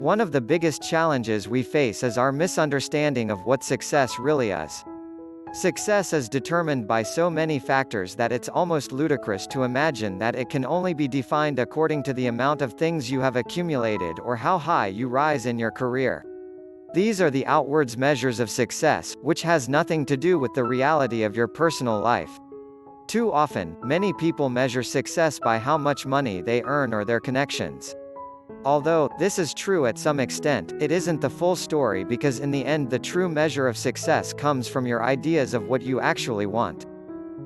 One of the biggest challenges we face is our misunderstanding of what success really is. Success is determined by so many factors that it's almost ludicrous to imagine that it can only be defined according to the amount of things you have accumulated or how high you rise in your career. These are the outwards measures of success, which has nothing to do with the reality of your personal life. Too often, many people measure success by how much money they earn or their connections. Although this is true at some extent, it isn't the full story because in the end the true measure of success comes from your ideas of what you actually want.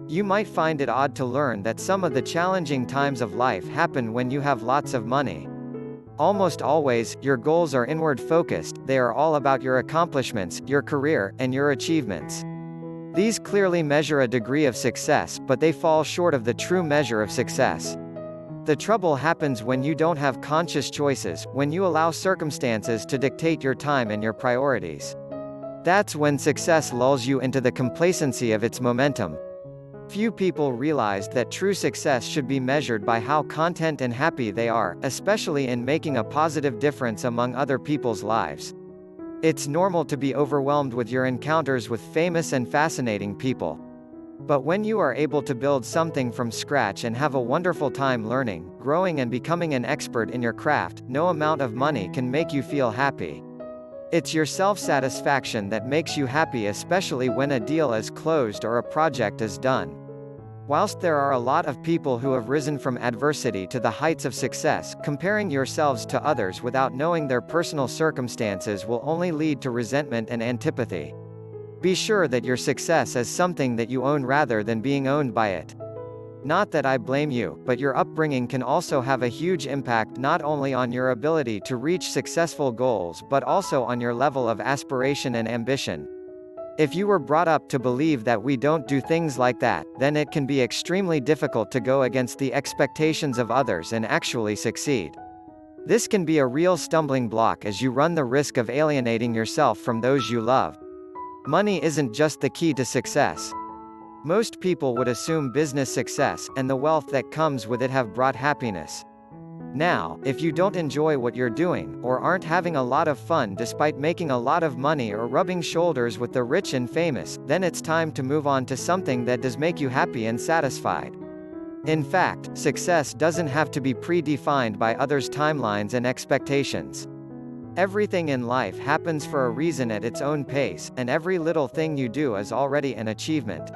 You might find it odd to learn that some of the challenging times of life happen when you have lots of money. Almost always, your goals are inward focused, they are all about your accomplishments, your career, and your achievements. These clearly measure a degree of success, but they fall short of the true measure of success. The trouble happens when you don't have conscious choices, when you allow circumstances to dictate your time and your priorities. That's when success lulls you into the complacency of its momentum. Few people realize that true success should be measured by how content and happy they are, especially in making a positive difference among other people's lives. It's normal to be overwhelmed with your encounters with famous and fascinating people. But when you are able to build something from scratch and have a wonderful time learning, growing and becoming an expert in your craft, no amount of money can make you feel happy. It's your self-satisfaction that makes you happy, especially when a deal is closed or a project is done. Whilst there are a lot of people who have risen from adversity to the heights of success, comparing yourselves to others without knowing their personal circumstances will only lead to resentment and antipathy. Be sure that your success is something that you own rather than being owned by it. Not that I blame you, but your upbringing can also have a huge impact not only on your ability to reach successful goals but also on your level of aspiration and ambition. If you were brought up to believe that we don't do things like that, then it can be extremely difficult to go against the expectations of others and actually succeed. This can be a real stumbling block as you run the risk of alienating yourself from those you love. Money isn't just the key to success. Most people would assume business success, and the wealth that comes with it have brought happiness. Now, if you don't enjoy what you're doing, or aren't having a lot of fun despite making a lot of money or rubbing shoulders with the rich and famous, then it's time to move on to something that does make you happy and satisfied. In fact, success doesn't have to be predefined by others' timelines and expectations. Everything in life happens for a reason at its own pace, and every little thing you do is already an achievement.